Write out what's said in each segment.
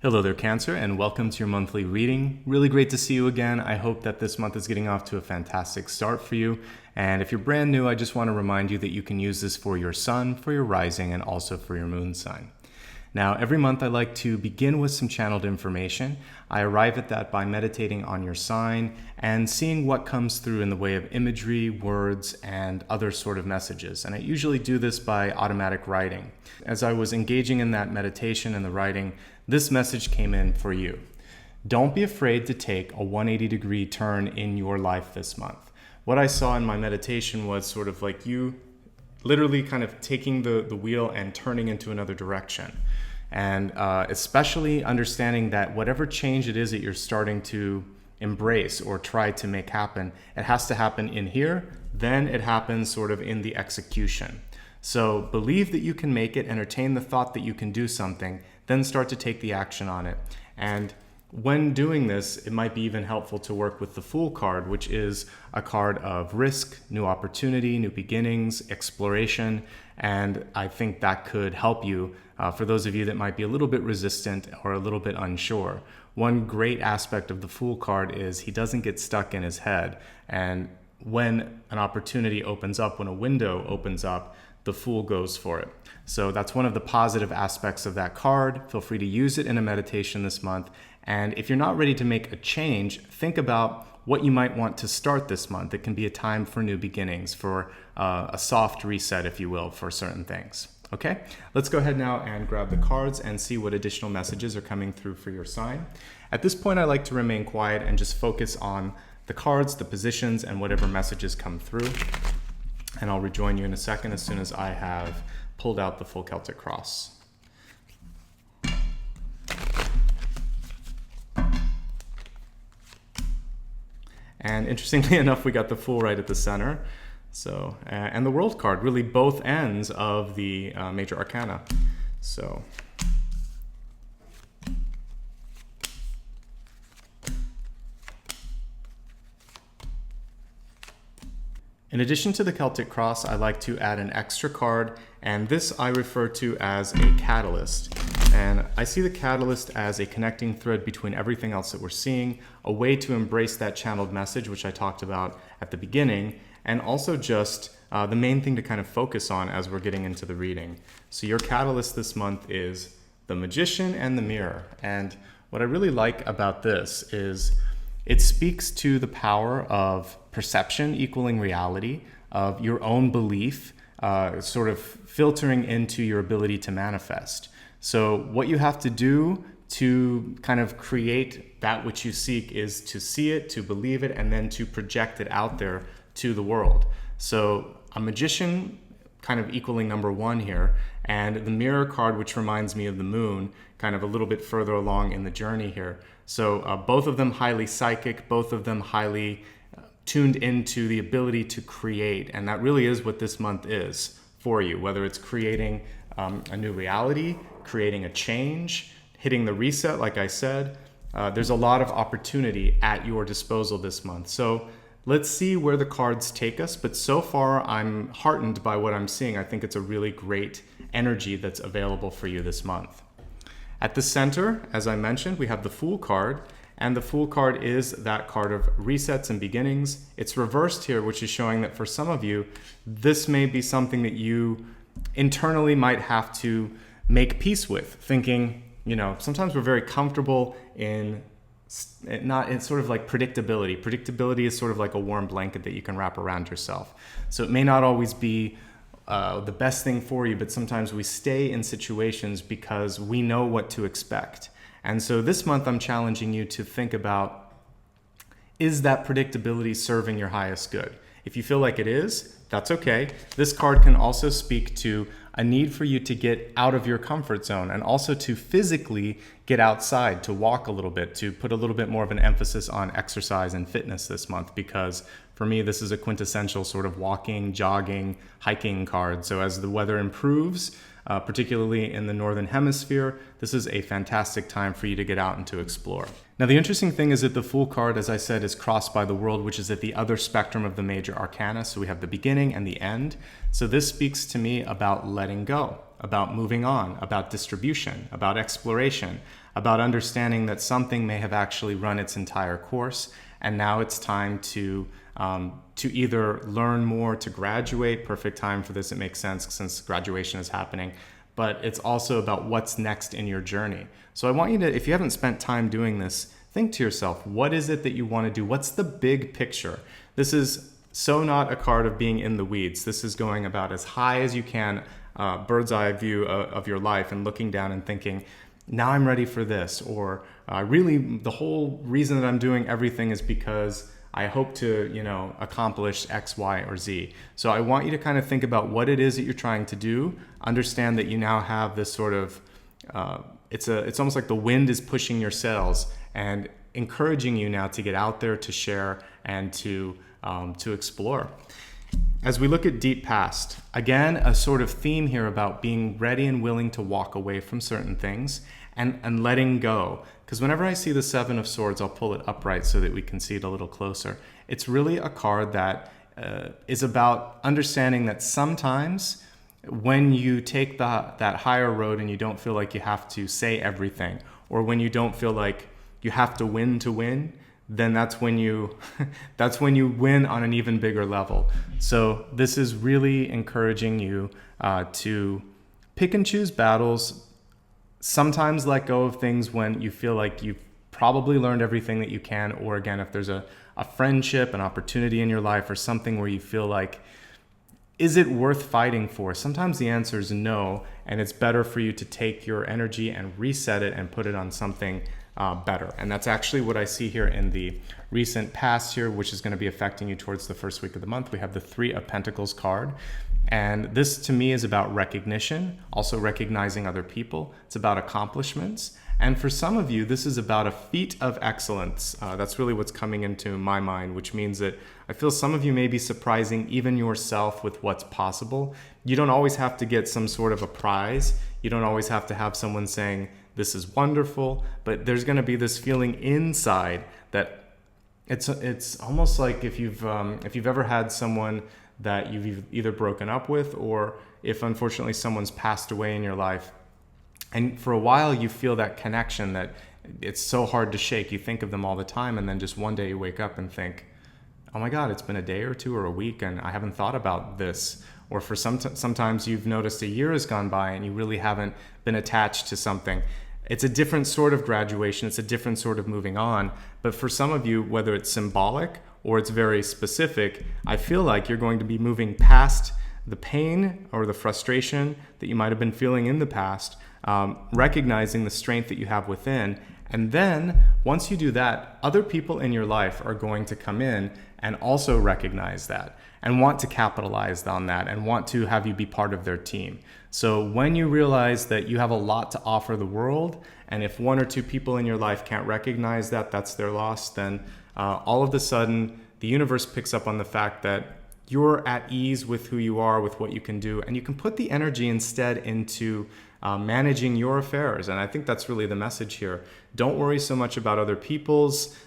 Hello there, Cancer, and welcome to your monthly reading. Really great to see you again. I hope that this month is getting off to a fantastic start for you. And if you're brand new, I just want to remind you that you can use this for your sun, for your rising, and also for your moon sign. Now, every month I like to begin with some channeled information. I arrive at that by meditating on your sign and seeing what comes through in the way of imagery, words, and other sort of messages. And I usually do this by automatic writing. As I was engaging in that meditation and the writing, this message came in for you. Don't be afraid to take a 180-degree turn in your life this month. What I saw in my meditation was sort of like you literally kind of taking the wheel and turning into another direction. And especially understanding that whatever change it is that you're starting to embrace or try to make happen, it has to happen in here, then it happens sort of in the execution. So believe that you can make it, entertain the thought that you can do something, then start to take the action on it. And when doing this, it might be even helpful to work with the Fool card, which is a card of risk, new opportunity, new beginnings, exploration, and I think that could help you for those of you that might be a little bit resistant or a little bit unsure. One great aspect of the Fool card is he doesn't get stuck in his head, and when an opportunity opens up, when a window opens up, the Fool goes for it. So that's one of the positive aspects of that card. Feel free to use it in a meditation this month. And if you're not ready to make a change, think about what you might want to start this month. It can be a time for new beginnings, for a soft reset, if you will, for certain things. Okay, let's go ahead now and grab the cards and see what additional messages are coming through for your sign. At this point, I like to remain quiet and just focus on the cards, the positions, and whatever messages come through. And I'll rejoin you in a second as soon as I have pulled out the full Celtic cross. And interestingly enough, we got the Fool right at the center. So, and the World card, really both ends of the major arcana. So, in addition to the Celtic cross, I like to add an extra card, and this I refer to as a catalyst. And I see the catalyst as a connecting thread between everything else that we're seeing, a way to embrace that channeled message, which I talked about at the beginning, and also just the main thing to kind of focus on as we're getting into the reading. So your catalyst this month is the Magician and the Mirror. And what I really like about this is it speaks to the power of perception equaling reality, of your own belief, sort of filtering into your ability to manifest. So what you have to do to kind of create that which you seek is to see it, to believe it, and then to project it out there to the world. So a magician kind of equaling number one here, and the Mirror card, which reminds me of the moon, kind of a little bit further along in the journey here. So both of them highly psychic, both of them highly tuned into the ability to create. And that really is what this month is for you, whether it's creating a new reality, creating a change, hitting the reset, like I said. There's a lot of opportunity at your disposal this month. So let's see where the cards take us. But so far, I'm heartened by what I'm seeing. I think it's a really great energy that's available for you this month. At the center, as I mentioned, we have the Fool card. And the Fool card is that card of resets and beginnings. It's reversed here, which is showing that for some of you, this may be something that you internally might have to make peace with, thinking, you know, sometimes we're very comfortable in sort of like predictability. Predictability is sort of like a warm blanket that you can wrap around yourself. So it may not always be the best thing for you, but sometimes we stay in situations because we know what to expect. And so this month I'm challenging you to think about, is that predictability serving your highest good? If you feel like it is, that's okay. This card can also speak to a need for you to get out of your comfort zone and also to physically get outside, to walk a little bit, to put a little bit more of an emphasis on exercise and fitness this month, because for me, this is a quintessential sort of walking, jogging, hiking card. So as the weather improves, particularly in the Northern Hemisphere, this is a fantastic time for you to get out and to explore. Now, the interesting thing is that the Fool card, as I said, is crossed by the World, which is at the other spectrum of the major arcana. So we have the beginning and the end. So this speaks to me about letting go, about moving on, about distribution, about exploration, about understanding that something may have actually run its entire course, and now it's time to either learn more, to graduate. Perfect time for this, it makes sense since graduation is happening, but it's also about what's next in your journey. So I want you to, if you haven't spent time doing this, think to yourself, what is it that you want to do? What's the big picture? This is so not a card of being in the weeds. This is going about as high as you can, bird's eye view of your life, and looking down and thinking, now I'm ready for this, or really the whole reason that I'm doing everything is because I hope to, accomplish X, Y, or Z. So I want you to kind of think about what it is that you're trying to do. Understand that you now have this sort of, it's almost like the wind is pushing your sails and encouraging you now to get out there, to share, and to explore. As we look at deep past, again, a sort of theme here about being ready and willing to walk away from certain things and letting go. Because whenever I see the Seven of Swords, I'll pull it upright so that we can see it a little closer. It's really a card that is about understanding that sometimes when you take that higher road and you don't feel like you have to say everything, or when you don't feel like you have to win, then that's when you win on an even bigger level. So this is really encouraging you to pick and choose battles. Sometimes let go of things when you feel like you've probably learned everything that you can, or again, if there's a friendship, an opportunity in your life, or something where you feel like, is it worth fighting for? Sometimes the answer is no, and it's better for you to take your energy and reset it and put it on something better. And that's actually what I see here in the recent past here, which is going to be affecting you towards the first week of the month. We have the Three of Pentacles card. And this to me is about recognition, also recognizing other people. It's about accomplishments. And for some of you, this is about a feat of excellence. That's really what's coming into my mind, which means that I feel some of you may be surprising even yourself with what's possible. You don't always have to get some sort of a prize. You don't always have to have someone saying, this is wonderful, but there's going to be this feeling inside that it's almost like if you've ever had someone that you've either broken up with, or if unfortunately someone's passed away in your life, and for a while you feel that connection that it's so hard to shake. You think of them all the time, and then just one day you wake up and think, oh my God, it's been a day or two or a week and I haven't thought about this. Or for sometimes you've noticed a year has gone by and you really haven't been attached to something. It's a different sort of graduation. It's a different sort of moving on. But for some of you, whether it's symbolic or it's very specific, I feel like you're going to be moving past the pain or the frustration that you might have been feeling in the past, recognizing the strength that you have within. And then once you do that, other people in your life are going to come in and also recognize that and want to capitalize on that and want to have you be part of their team. So when you realize that you have a lot to offer the world, and if one or two people in your life can't recognize that, that's their loss, then all of a sudden the universe picks up on the fact that you're at ease with who you are, with what you can do, and you can put the energy instead into managing your affairs. And I think that's really the message here. Don't worry so much about other people's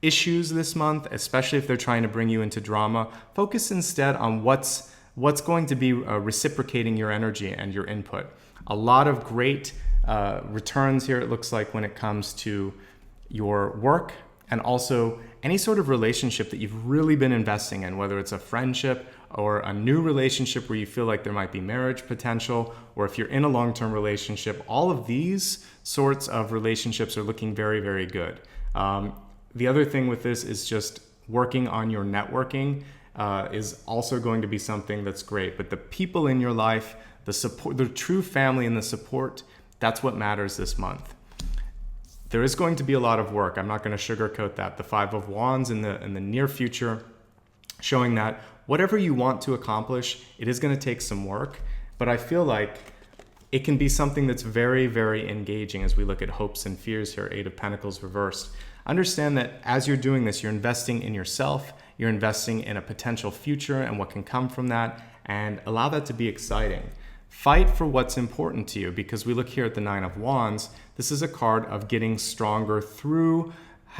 issues this month, especially if they're trying to bring you into drama. Focus instead on what's going to be reciprocating your energy and your input. A lot of great returns here, it looks like, when it comes to your work, and also any sort of relationship that you've really been investing in, whether it's a friendship or a new relationship where you feel like there might be marriage potential, or if you're in a long-term relationship. All of these sorts of relationships are looking very, very good. The other thing with this is just working on your networking is also going to be something that's great. But the people in your life, the support, the true family and the support, that's what matters this month. There is going to be a lot of work. I'm not going to sugarcoat that. The Five of Wands in the near future, showing that whatever you want to accomplish, it is going to take some work. But I feel like it can be something that's very, very engaging as we look at hopes and fears here, Eight of Pentacles reversed. Understand that as you're doing this, you're investing in yourself, you're investing in a potential future and what can come from that, and allow that to be exciting. Fight for what's important to you, because we look here at the Nine of Wands. This is a card of getting stronger through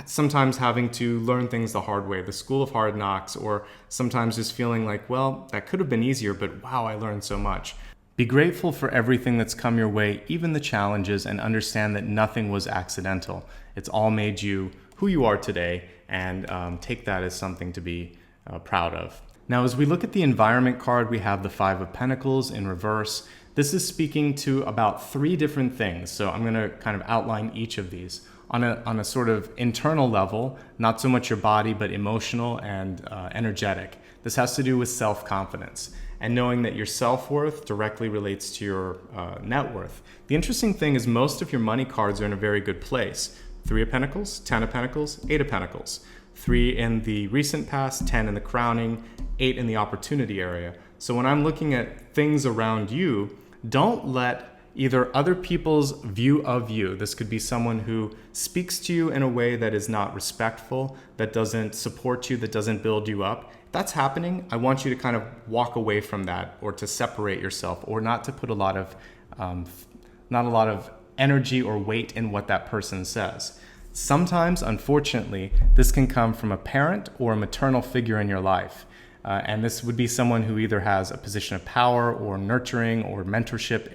sometimes having to learn things the hard way, the school of hard knocks, or sometimes just feeling like, well, that could have been easier, but wow, I learned so much. Be grateful for everything that's come your way, even the challenges, and understand that nothing was accidental. It's all made you who you are today, and take that as something to be proud of. Now, as we look at the environment card, we have the Five of Pentacles in reverse. This is speaking to about 3 different things. So I'm going to kind of outline each of these. On a sort of internal level, not so much your body, but emotional and energetic. This has to do with self-confidence and knowing that your self-worth directly relates to your net worth. The interesting thing is most of your money cards are in a very good place. 3 of Pentacles, 10 of Pentacles, 8 of Pentacles. 3 in the recent past, 10 in the crowning, 8 in the opportunity area. So when I'm looking at things around you, don't let either other people's view of you, this could be someone who speaks to you in a way that is not respectful, that doesn't support you, that doesn't build you up. If that's happening, I want you to kind of walk away from that, or to separate yourself, or not to put a lot of energy or weight in what that person says. Sometimes, unfortunately, this can come from a parent or a maternal figure in your life. And this would be someone who either has a position of power or nurturing or mentorship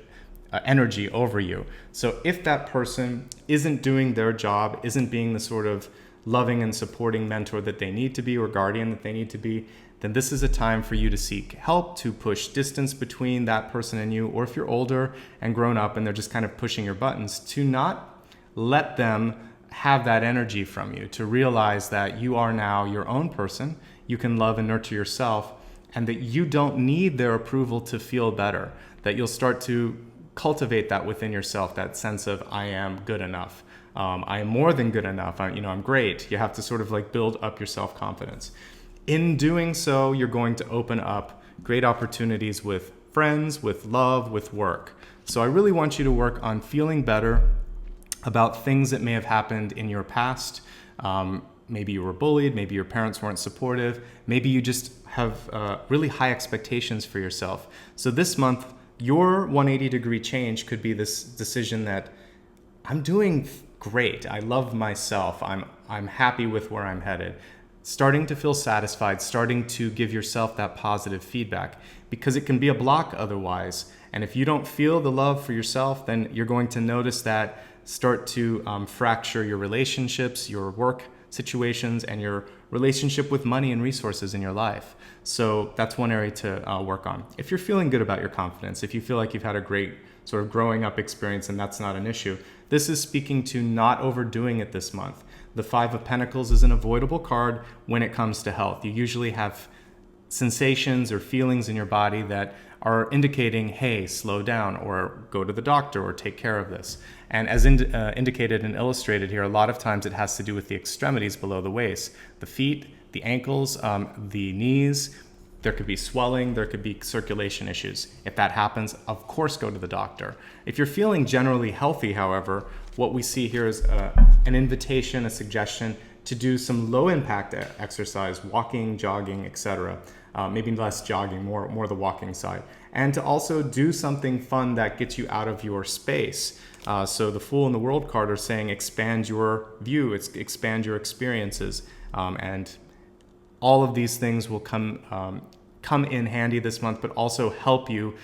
energy over you. So if that person isn't doing their job, isn't being the sort of loving and supporting mentor that they need to be, or guardian that they need to be, then this is a time for you to seek help, to push distance between that person and you. Or if you're older and grown up and they're just kind of pushing your buttons, to not let them have that energy from you, to realize that you are now your own person, you can love and nurture yourself, and that you don't need their approval to feel better, that you'll start to cultivate that within yourself, that sense of I am good enough, I am more than good enough, I'm great. You have to sort of like build up your self-confidence. In doing so, you're going to open up great opportunities with friends, with love, with work. So I really want you to work on feeling better about things that may have happened in your past. Maybe you were bullied, maybe your parents weren't supportive, maybe you just have really high expectations for yourself. So this month, your 180-degree change could be this decision that I'm doing great, I love myself, I'm happy with where I'm headed. Starting to feel satisfied, starting to give yourself that positive feedback, because it can be a block otherwise. And if you don't feel the love for yourself, then you're going to notice that start to fracture your relationships, your work situations, and your relationship with money and resources in your life. So that's one area to work on. If you're feeling good about your confidence, if you feel like you've had a great sort of growing up experience and that's not an issue, this is speaking to not overdoing it this month. The Five of Pentacles is an avoidable card when it comes to health. You usually have sensations or feelings in your body that are indicating, hey, slow down, or go to the doctor, or take care of this. And as indicated and illustrated here, a lot of times it has to do with the extremities below the waist, the feet, the ankles, the knees. There could be swelling, there could be circulation issues. If that happens, of course, go to the doctor. If you're feeling generally healthy, however, what we see here is an invitation, a suggestion to do some low impact exercise, walking, jogging, etc. Maybe less jogging, more the walking side. And to also do something fun that gets you out of your space. So the Fool and the World card are saying expand your view, expand your experiences, and all of these things will come in handy this month, but also help you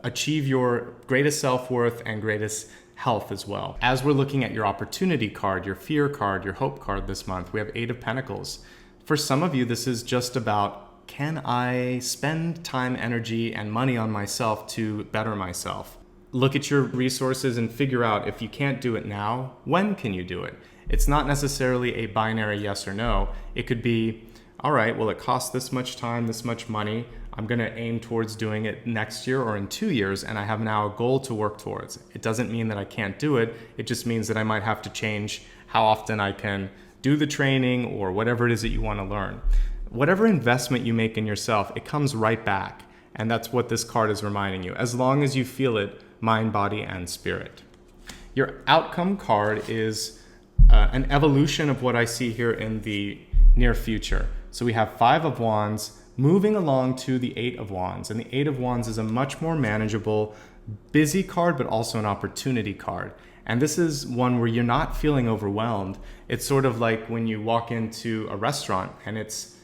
achieve your greatest self-worth and greatest health as well. As we're looking at your opportunity card, your fear card, your hope card this month, we have 8 of Pentacles. For some of you, this is just about, can I spend time, energy, and money on myself to better myself? Look at your resources and figure out, if you can't do it now, when can you do it? It's not necessarily a binary yes or no. It could be, all right, well, it costs this much time, this much money. I'm going to aim towards doing it next year or in 2 years, and I have now a goal to work towards. It doesn't mean that I can't do it. It just means that I might have to change how often I can do the training or whatever it is that you want to learn. Whatever investment you make in yourself, it comes right back. And that's what this card is reminding you, as long as you feel it, mind, body, and spirit. Your outcome card is an evolution of what I see here in the near future. So we have 5 of Wands moving along to the 8 of Wands. And the 8 of Wands is a much more manageable, busy card, but also an opportunity card. And this is one where you're not feeling overwhelmed. It's sort of like when you walk into a restaurant and it's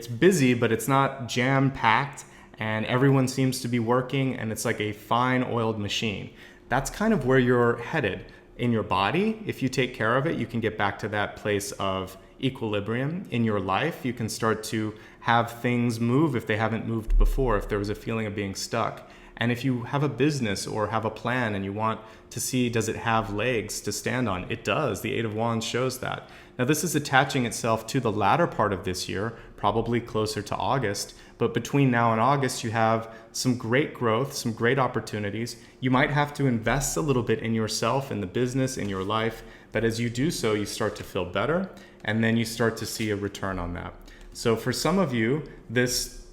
busy, but it's not jam-packed, and everyone seems to be working and it's like a fine oiled machine. That's kind of where you're headed in your body. If you take care of it, you can get back to that place of equilibrium. In your life, you can start to have things move if they haven't moved before, if there was a feeling of being stuck. And if you have a business or have a plan and you want to see, does it have legs to stand on? It does. The Eight of Wands shows that. Now, this is attaching itself to the latter part of this year, probably closer to August. But between now and August, you have some great growth, some great opportunities. You might have to invest a little bit in yourself, in the business, in your life. But as you do so, you start to feel better, and then you start to see a return on that. So for some of you, this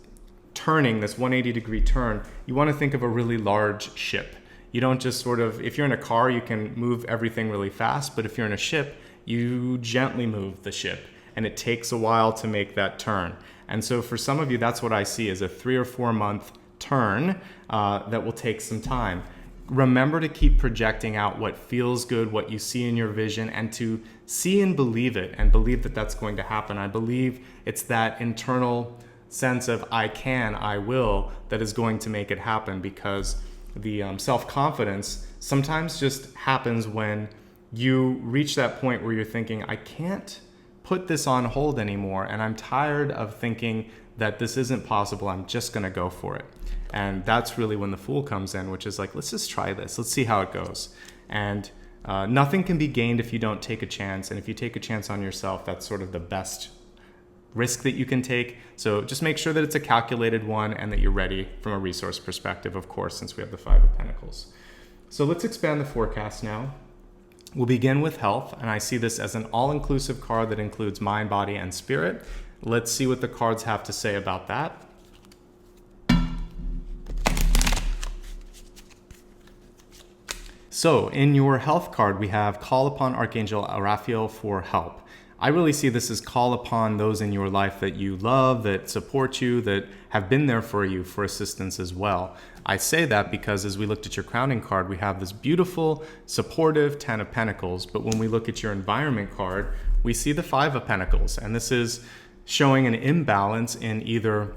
turning, this 180-degree turn, you want to think of a really large ship. You don't just sort of, if you're in a car, you can move everything really fast, but if you're in a ship, you gently move the ship, and it takes a while to make that turn. And so for some of you, that's what I see as a 3 or 4 month turn that will take some time. Remember to keep projecting out what feels good, what you see in your vision, and to see and believe it, and believe that that's going to happen. I believe it's that internal sense of I can, I will, that is going to make it happen, because the self-confidence sometimes just happens when you reach that point where you're thinking, I can't put this on hold anymore, and I'm tired of thinking that this isn't possible, I'm just gonna go for it. And that's really when the Fool comes in, which is like, let's just try this, let's see how it goes. And nothing can be gained if you don't take a chance, and if you take a chance on yourself, that's sort of the best risk that you can take. So just make sure that it's a calculated one and that you're ready from a resource perspective, of course, since we have the Five of Pentacles. So let's expand the forecast now. We'll begin with health, and I see this as an all-inclusive card that includes mind, body, and spirit. Let's see what the cards have to say about that. So in your health card, we have call upon Archangel Raphael for help. I really see this as call upon those in your life that you love, that support you, that have been there for you for assistance as well. I say that because as we looked at your crowning card, we have this beautiful, supportive Ten of Pentacles. But when we look at your environment card, we see the Five of Pentacles. And this is showing an imbalance in either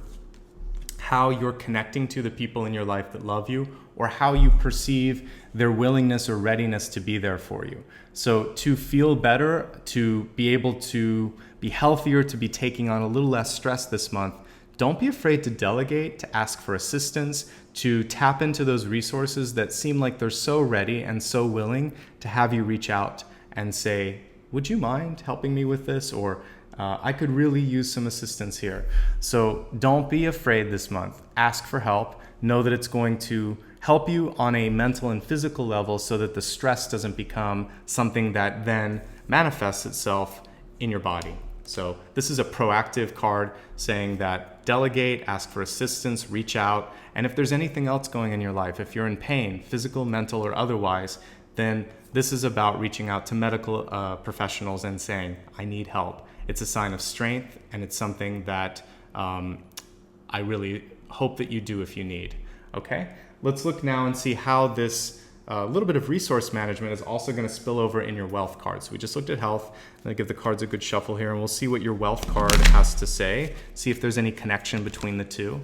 how you're connecting to the people in your life that love you, or how you perceive their willingness or readiness to be there for you. So to feel better, to be able to be healthier, to be taking on a little less stress this month, don't be afraid to delegate, to ask for assistance, to tap into those resources that seem like they're so ready and so willing to have you reach out and say, would you mind helping me with this? Or I could really use some assistance here. So don't be afraid this month. Ask for help. Know that it's going to help you on a mental and physical level so that the stress doesn't become something that then manifests itself in your body. So this is a proactive card saying that delegate, ask for assistance, reach out. And if there's anything else going in your life, if you're in pain, physical, mental, or otherwise, then this is about reaching out to medical professionals and saying, I need help. It's a sign of strength, and it's something that I really hope that you do if you need. Okay, let's look now and see how this little bit of resource management is also going to spill over in your wealth card. So we just looked at health. I'm going to give the cards a good shuffle here, and we'll see what your wealth card has to say, see if there's any connection between the two.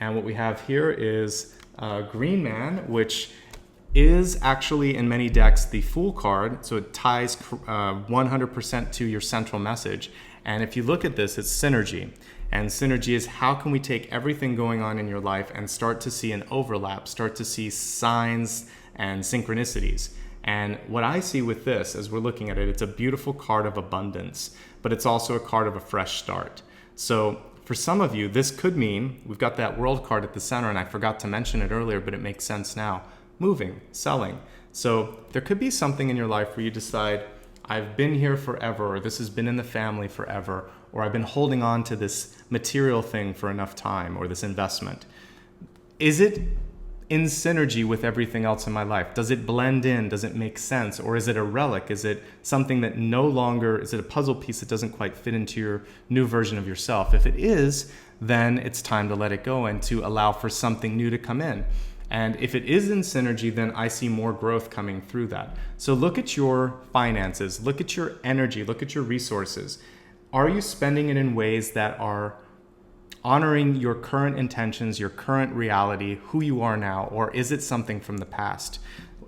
And what we have here is Green Man, which is actually in many decks the Fool card, so it ties 100% to your central message. And if you look at this, it's synergy. And synergy is how can we take everything going on in your life and start to see an overlap, start to see signs and synchronicities. And what I see with this, as we're looking at it, it's a beautiful card of abundance, but it's also a card of a fresh start. So for some of you, this could mean, we've got that World card at the center, and I forgot to mention it earlier, but it makes sense now. Moving, selling. So there could be something in your life where you decide, I've been here forever, or this has been in the family forever, or I've been holding on to this material thing for enough time, or this investment. Is it in synergy with everything else in my life? Does it blend in? Does it make sense? Or is it a relic? Is it something that no longer, is it a puzzle piece that doesn't quite fit into your new version of yourself? If it is, then it's time to let it go and to allow for something new to come in. And if it is in synergy, then I see more growth coming through that. So look at your finances, look at your energy, look at your resources. Are you spending it in ways that are honoring your current intentions, your current reality, who you are now, or is it something from the past?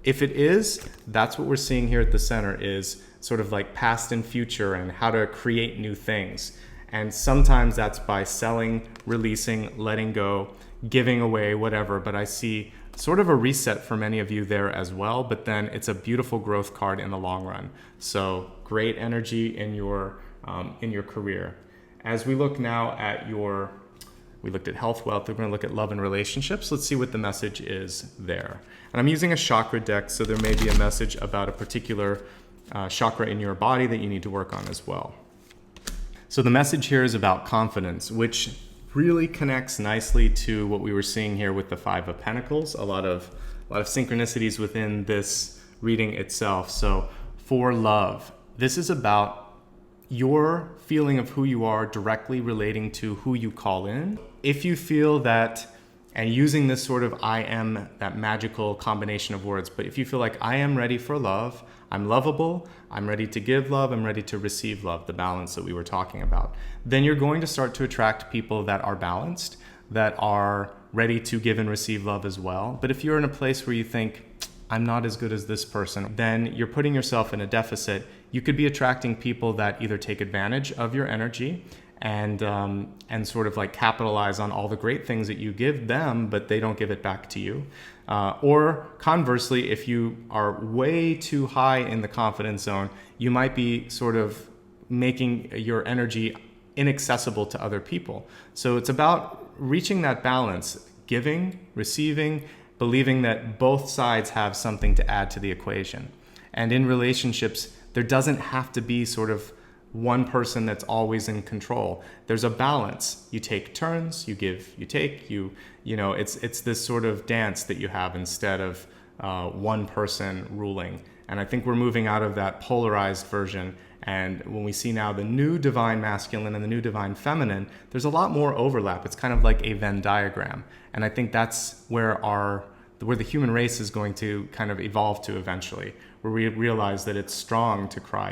If it is, that's what we're seeing here at the center, is sort of like past and future and how to create new things. And sometimes that's by selling, releasing, letting go, giving away, whatever. But I see sort of a reset for many of you there as well. But then it's a beautiful growth card in the long run. So great energy in your career. As we look now at we looked at health, wealth, we're going to look at love and relationships. Let's see what the message is there. And I'm using a chakra deck, so there may be a message about a particular chakra in your body that you need to work on as well. So the message here is about confidence, which really connects nicely to what we were seeing here with the Five of Pentacles. A lot of synchronicities within this reading itself. So for love, this is about your feeling of who you are directly relating to who you call in. If you feel that, and using this sort of I am, that magical combination of words, but if you feel like I am ready for love, I'm lovable, I'm ready to give love, I'm ready to receive love, the balance that we were talking about, then you're going to start to attract people that are balanced, that are ready to give and receive love as well. But if you're in a place where you think, I'm not as good as this person, then you're putting yourself in a deficit. You could be attracting people that either take advantage of your energy and sort of like capitalize on all the great things that you give them, but they don't give it back to you. Or conversely, if you are way too high in the confidence zone, you might be sort of making your energy inaccessible to other people. So it's about reaching that balance, giving, receiving, believing that both sides have something to add to the equation. And in relationships, there doesn't have to be sort of one person that's always in control. There's a balance. You take turns, you give, you take, you know, it's this sort of dance that you have instead of one person ruling. And I think we're moving out of that polarized version. And when we see now the new divine masculine and the new divine feminine, there's a lot more overlap. It's kind of like a Venn diagram. And I think that's where the human race is going to kind of evolve to eventually, where we realize that it's strong to cry.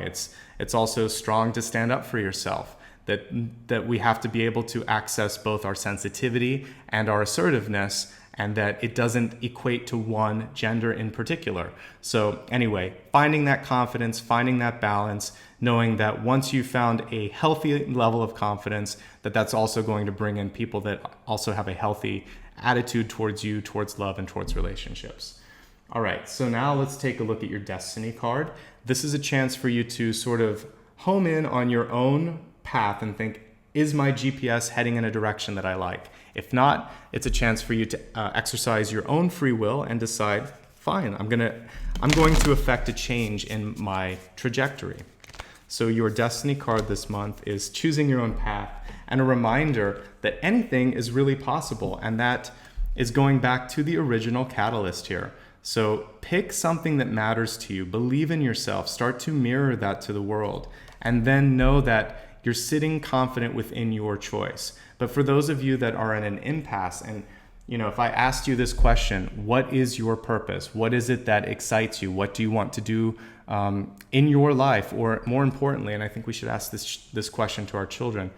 It's also strong to stand up for yourself, that we have to be able to access both our sensitivity and our assertiveness, and that it doesn't equate to one gender in particular. So anyway, finding that confidence, finding that balance, knowing that once you've found a healthy level of confidence, that's also going to bring in people that also have a healthy attitude towards you, towards love, and towards relationships. All right, so now let's take a look at your destiny card. This is a chance for you to sort of home in on your own path and think, is my GPS heading in a direction that I like? If not, it's a chance for you to exercise your own free will and decide, fine, I'm going to affect a change in my trajectory. So your destiny card this month is choosing your own path, and a reminder that anything is really possible, and that is going back to the original catalyst here. So pick something that matters to you, believe in yourself, start to mirror that to the world, and then know that you're sitting confident within your choice. But for those of you that are in an impasse, and if I asked you this question, what is your purpose? What is it that excites you? What do you want to do in your life? Or more importantly, and I think we should ask this question to our children,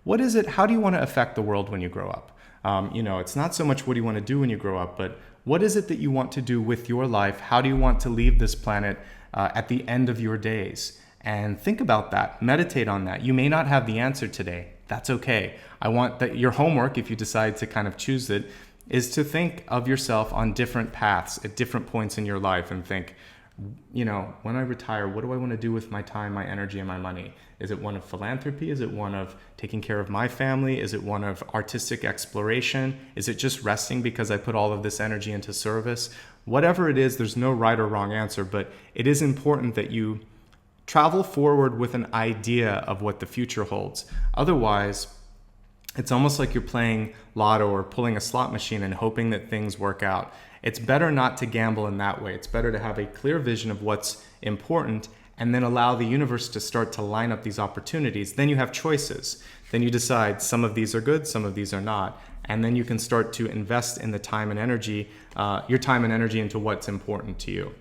what is it? How do you want to affect the world when you grow up? It's not so much what do you want to do when you grow up, but what is it that you want to do with your life? How do you want to leave this planet at the end of your days? And think about that. Meditate on that. You may not have the answer today. That's okay. I want that your homework, if you decide to kind of choose it, is to think of yourself on different paths at different points in your life and think, when I retire, what do I want to do with my time, my energy, and my money? Is it one of philanthropy? Is it one of taking care of my family? Is it one of artistic exploration? Is it just resting because I put all of this energy into service? Whatever it is, there's no right or wrong answer, but it is important that you travel forward with an idea of what the future holds. Otherwise, it's almost like you're playing lotto or pulling a slot machine and hoping that things work out. It's better not to gamble in that way. It's better to have a clear vision of what's important and then allow the universe to start to line up these opportunities. Then you have choices. Then you decide some of these are good, some of these are not. And then you can start to invest in the time and energy, your time and energy into what's important to you.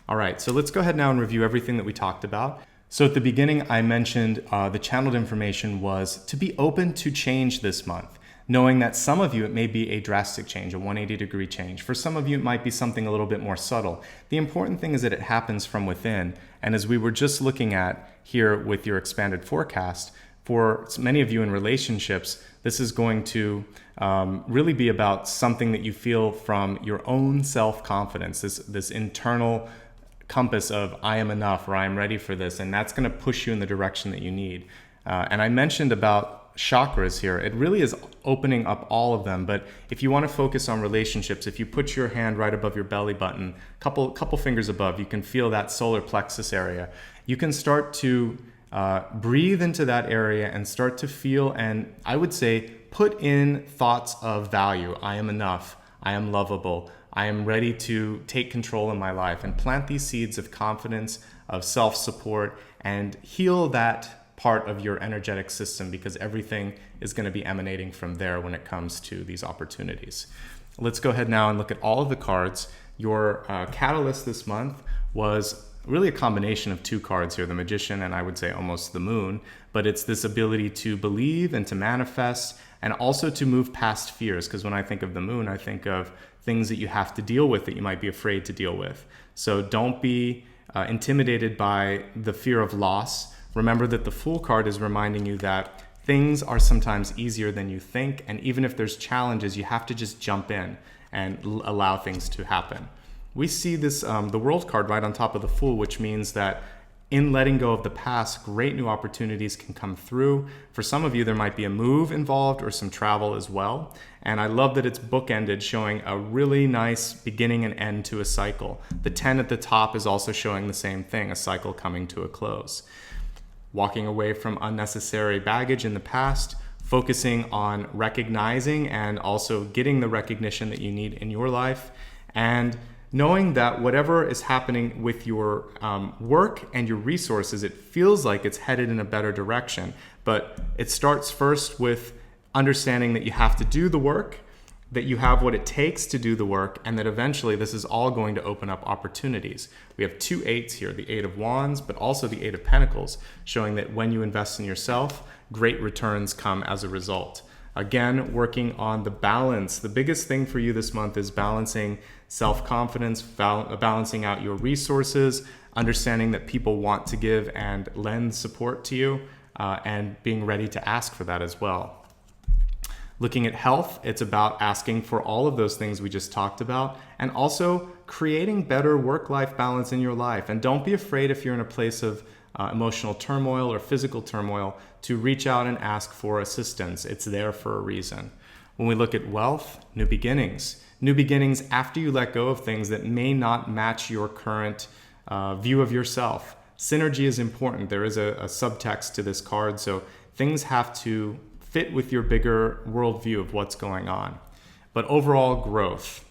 All right, so let's go ahead now and review everything that we talked about. So at the beginning, I mentioned the channeled information was to be open to change this month. knowing that some of you, it may be a drastic change, a 180-degree change. For some of you, it might be something a little bit more subtle. The important thing is that it happens from within. And as we were just looking at here with your expanded forecast, for many of you in relationships, this is going to really be about something that you feel from your own self-confidence, this internal compass of I am enough, or I am ready for this, and that's going to push you in the direction that you need. And I mentioned about chakras here. It really is opening up all of them, but if you want to focus on relationships, if you put your hand right above your belly button, couple fingers above, you can feel that solar plexus area. You can start to breathe into that area and start to feel, and I would say put in thoughts of value. I am enough. I am lovable. I am ready to take control in my life, and plant these seeds of confidence, of self-support, and heal that part of your energetic system, because everything is going to be emanating from there when it comes to these opportunities. Let's go ahead now and look at all of the cards. Your catalyst this month was really a combination of two cards here, the Magician and I would say almost the Moon, but it's this ability to believe and to manifest, and also to move past fears, because when I think of the Moon, I think of things that you have to deal with that you might be afraid to deal with. So don't be intimidated by the fear of loss. Remember that the Fool card is reminding you that things are sometimes easier than you think, and even if there's challenges, you have to just jump in and allow things to happen. We see this, the World card right on top of the Fool, which means that in letting go of the past, great new opportunities can come through. For some of you, there might be a move involved or some travel as well. And I love that it's bookended, showing a really nice beginning and end to a cycle. The 10 at the top is also showing the same thing, a cycle coming to a close. Walking away from unnecessary baggage in the past, focusing on recognizing and also getting the recognition that you need in your life, and knowing that whatever is happening with your work and your resources, it feels like it's headed in a better direction. But it starts first with understanding that you have to do the work, that you have what it takes to do the work, and that eventually this is all going to open up opportunities. We have 2 8s here, the 8 of Wands, but also the 8 of Pentacles, showing that when you invest in yourself, great returns come as a result. Again, working on the balance. The biggest thing for you this month is balancing self-confidence, balancing out your resources, understanding that people want to give and lend support to you, and being ready to ask for that as well. Looking at health, it's about asking for all of those things we just talked about, and also creating better work-life balance in your life. And don't be afraid, if you're in a place of emotional turmoil or physical turmoil, to reach out and ask for assistance. It's there for a reason. When we look at wealth, new beginnings. New beginnings after you let go of things that may not match your current view of yourself. Synergy is important. There is a subtext to this card, so things have to fit with your bigger worldview of what's going on. But overall growth.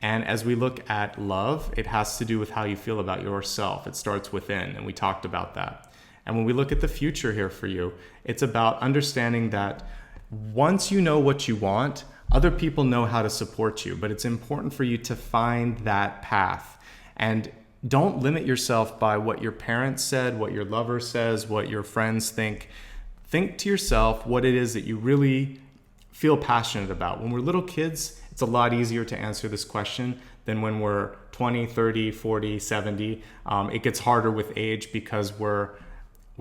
And as we look at love, it has to do with how you feel about yourself. It starts within, and we talked about that. And when we look at the future here for you, it's about understanding that once you know what you want, other people know how to support you, but it's important for you to find that path. And don't limit yourself by what your parents said, what your lover says, what your friends think. Think to yourself what it is that you really feel passionate about. When we're little kids, it's a lot easier to answer this question than when we're 20, 30, 40, 70. It gets harder with age because we're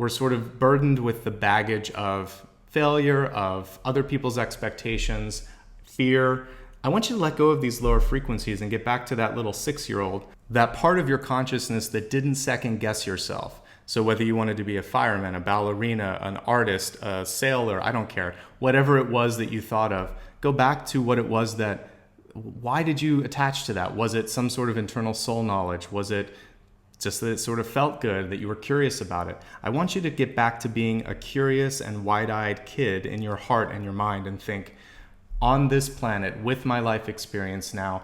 sort of burdened with the baggage of failure, of other people's expectations, fear. I want you to let go of these lower frequencies and get back to that little 6-year-old, that part of your consciousness that didn't second guess yourself. So whether you wanted to be a fireman, a ballerina, an artist, a sailor, I don't care, whatever it was that you thought of, go back to what it was that, why did you attach to that? Was it some sort of internal soul knowledge? Was it just that it sort of felt good, that you were curious about it? I want you to get back to being a curious and wide-eyed kid in your heart and your mind, and think, on this planet, with my life experience now,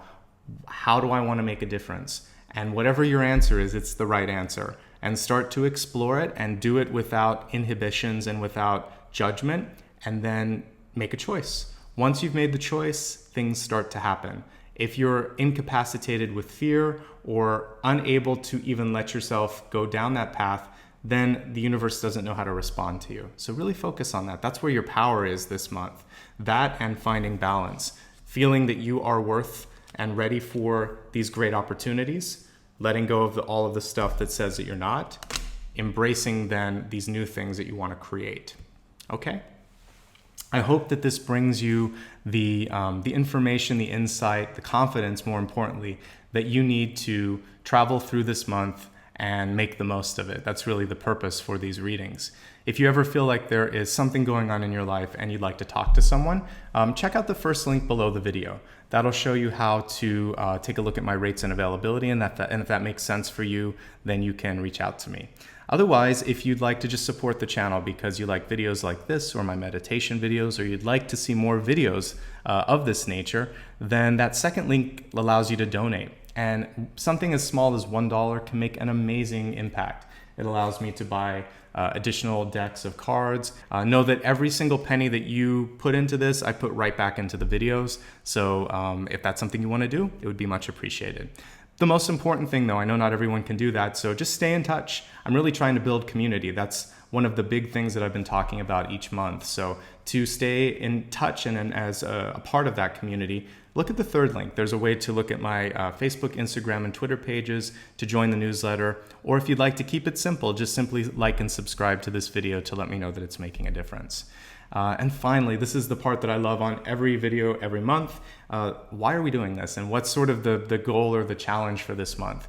how do I want to make a difference? And whatever your answer is, it's the right answer. And start to explore it and do it without inhibitions and without judgment, and then make a choice. Once you've made the choice, things start to happen. If you're incapacitated with fear or unable to even let yourself go down that path, then the universe doesn't know how to respond to you. So really focus on that. That's where your power is this month. That and finding balance, feeling that you are worth and ready for these great opportunities, letting go of all of the stuff that says that you're not, embracing then these new things that you want to create. Okay? I hope that this brings you the information, the insight, the confidence, more importantly, that you need to travel through this month and make the most of it. That's really the purpose for these readings. If you ever feel like there is something going on in your life and you'd like to talk to someone, check out the first link below the video. That'll show you how to take a look at my rates and availability, and if that makes sense for you, then you can reach out to me. Otherwise, if you'd like to just support the channel because you like videos like this or my meditation videos, or you'd like to see more videos of this nature, then that second link allows you to donate. And something as small as $1 can make an amazing impact. It allows me to buy additional decks of cards. Know that every single penny that you put into this, I put right back into the videos. So if that's something you want to do, it would be much appreciated. The most important thing, though, I know not everyone can do that, so just stay in touch. I'm really trying to build community. That's one of the big things that I've been talking about each month. So to stay in touch and as a part of that community, look at the third link. There's a way to look at my Facebook, Instagram, and Twitter pages to join the newsletter. Or if you'd like to keep it simple, just simply like and subscribe to this video to let me know that it's making a difference. And finally, this is the part that I love on every video every month. Why are we doing this? And what's sort of the goal or the challenge for this month?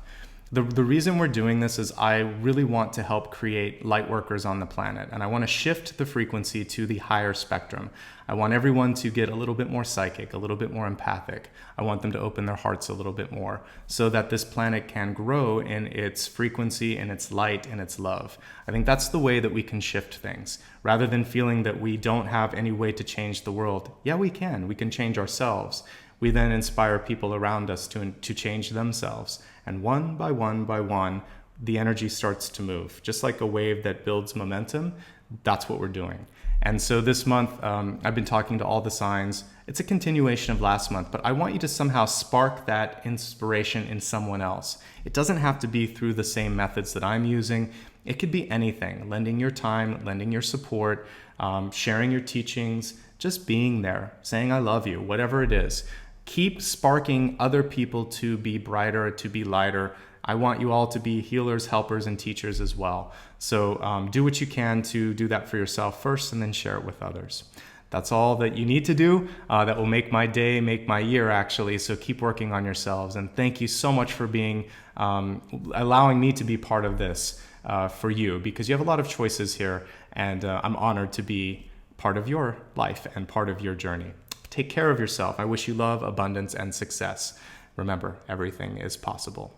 The reason we're doing this is I really want to help create light workers on the planet, and I want to shift the frequency to the higher spectrum. I want everyone to get a little bit more psychic, a little bit more empathic. I want them to open their hearts a little bit more so that this planet can grow in its frequency, in its light, and its love. I think that's the way that we can shift things. Rather than feeling that we don't have any way to change the world, yeah, we can. We can change ourselves. We then inspire people around us to change themselves. And one by one, the energy starts to move. Just like a wave that builds momentum, that's what we're doing. And so this month, I've been talking to all the signs. It's a continuation of last month, but I want you to somehow spark that inspiration in someone else. It doesn't have to be through the same methods that I'm using. It could be anything, lending your time, lending your support, sharing your teachings, just being there, saying I love you, whatever it is. Keep sparking other people to be brighter, to be lighter. I want you all to be healers, helpers, and teachers as well. So do what you can to do that for yourself first and then share it with others. That's all that you need to do. That will make my day, make my year actually. So keep working on yourselves. And thank you so much for allowing me to be part of this for you, because you have a lot of choices here, and I'm honored to be part of your life and part of your journey. Take care of yourself. I wish you love, abundance, and success. Remember, everything is possible.